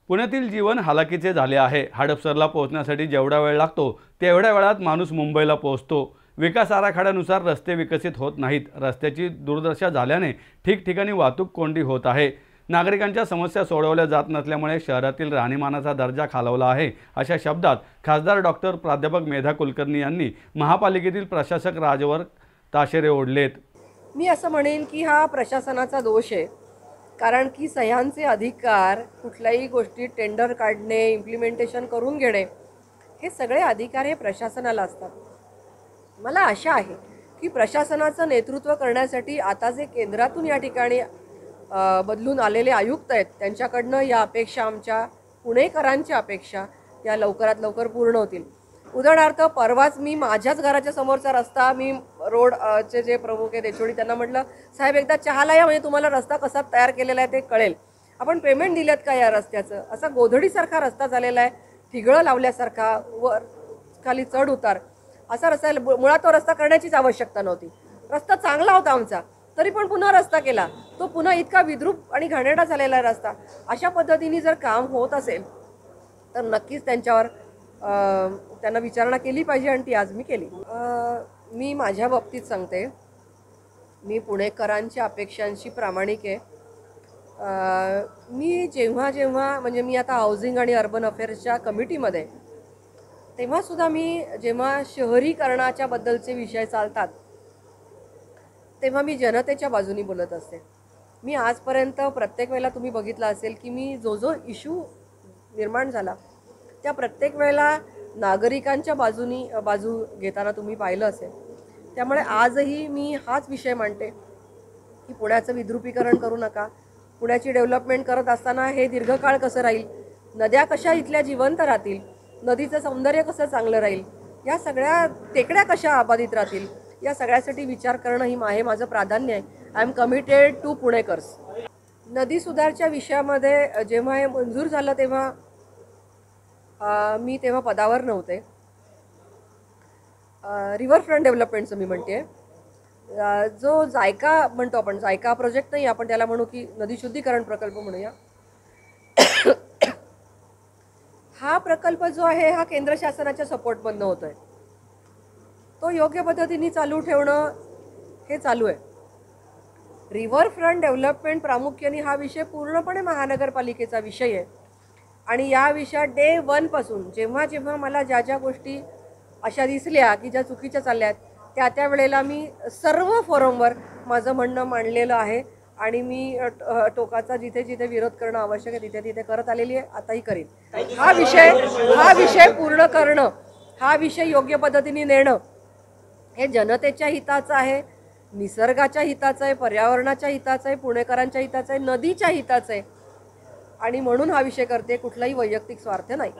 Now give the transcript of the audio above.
पुण्यातील जीवन हालाकीचे झाले आहे। हडपसरला पोहोचण्यासाठी जेवढा वेळ लागतो तेवढ्या वेळात माणूस मुंबईला पोहोचतो। विकास आराखड्यानुसार रस्ते विकसित होत नाहीत। रस्त्याची दुर्दशा झाल्याने ठिकठिकाणी वाहतूक कोंडी होत आहे। नागरिकांच्या समस्या सोडवल्या जात नसल्यामुळे शहरातील राहणीमानाचा दर्जा खालावला आहे, अशा शब्दात खासदार डॉक्टर प्राध्यापक मेधा कुलकर्णी यांनी महापालिकेतील प्रशासक राजवर ताशेरे ओढलेत। मी असं म्हणेन की हा प्रशासनाचा दोष आहे, कारण की सह्यांचे अधिकार, कुठल्याही गोष्टी टेंडर काढणे, इम्प्लिमेंटेशन करून घेणे, हे सगळे अधिकार हे प्रशासनाला असतात। मला आशा आहे की प्रशासनाचं नेतृत्व करण्यासाठी आता जे केंद्रातून या ठिकाणी बदलून आलेले आयुक्त आहेत, त्यांच्याकडनं या अपेक्षा, आमच्या पुणेकरांच्या अपेक्षा या लवकरात लवकर पूर्ण होतील। उदाहरणार्थ, परवाच मी माझ्याच घराच्या समोरचा रस्ता, मी रोडचे जे प्रमुख आहे देशोडी त्यांना म्हटलं, साहेब एकदा चहाला या, म्हणजे तुम्हाला रस्ता कसा तयार केलेला आहे ते कळेल। आपण पेमेंट दिलेत का या रस्त्याचं? असा गोधडीसारखा रस्ता झालेला आहे, ठिगळं लावल्यासारखा, वर खाली चढ उतार असा रस्ता। मुळात तो रस्ता करण्याचीच आवश्यकता नव्हती। रस्ता चांगला होता आमचा, तरी पण पुन्हा रस्ता केला। तो पुन्हा इतका विद्रूप आणि घाणेरडा झालेला रस्ता। अशा पद्धतीने जर काम होत असेल तर नक्कीच त्यांच्यावर त्यांना विचारणा केली पाहिजे, आणि ती आज मी केली। मी माझ्या बाबतीत सांगते, मी पुणेकरांच्या अपेक्षांशी प्रामाणिक आहे। मी जेव्हा म्हणजे मी आता हाऊसिंग आणि अर्बन अफेअर्सच्या कमिटीमध्ये, तेव्हासुद्धा मी जेव्हा शहरीकरणाच्या बद्दलचे विषय चालतात तेव्हा मी जनतेच्या बाजूनी बोलत असते। मी आजपर्यंत प्रत्येक वेळेला तुम्ही बघितलं असेल की मी जो इश्यू निर्माण झाला त्या प्रत्येक वेळेला नागरिकांच्या बाजू घेताना तुम्ही पाहिलं असेल। त्यामुळे आजही मी हाच विषय मांडते की पुण्याचं विद्रुपीकरण करू नका। पुण्याची डेव्हलपमेंट करत असताना हे दीर्घकाळ कसं राहील, नद्या कशा इथल्या जिवंत राहतील, नदीचं सौंदर्य कसं चांगलं राहील, या सगळ्या टेकड्या कशा आबादित राहतील, या सगळ्यासाठी विचार करणं हे माझं प्राधान्य आहे। I am committed to Punekars. नदी सुधारच्या विषयामध्ये जेव्हा हे मंजूर झालं तेव्हा मी तेव्हा पदावर नव्हते। रिव्हरफ्रंट डेव्हलपमेंटचं मी म्हणते, जो जायका म्हणतो आपण, जायका प्रोजेक्ट नाही, आपण त्याला म्हणू की नदी शुद्धीकरण प्रकल्प म्हणूया। हा प्रकल्प जो आहे हा केंद्र शासनाच्या सपोर्टमधनं होतोय, तो योग्य पद्धतीने चालू ठेवणं हे चालू आहे। रिव्हरफ्रंट डेव्हलपमेंट प्रामुख्याने हा विषय पूर्णपणे महानगरपालिकेचा विषय आहे, आणि या विषयात डे 1 पासून जेव्हा मला ज्या गोष्टी अशा दिसल्या की ज्या चुकीच्या चालल्या आहेत, त्या वेळेला मी सर्व फोरमवर माझं म्हणणं मांडलेलं आहे, आणि मी टोकाचा जिथे विरोध करणं आवश्यक आहे तिथे करत आलेली आहे, आताही करीन। हा विषय पूर्ण करणं, हा विषय योग्य पद्धतीने नेणं हे जनतेच्या हिताचं आहे, निसर्गाच्या हिताचं आहे, पर्यावरणाच्या हिताचं आहे, पुणेकरांच्या हिताचं आहे, नदीच्या हिताचं आहे, आणि म्हणून हा विषय करते, कुठलाही वैयक्तिक स्वार्थ नाही।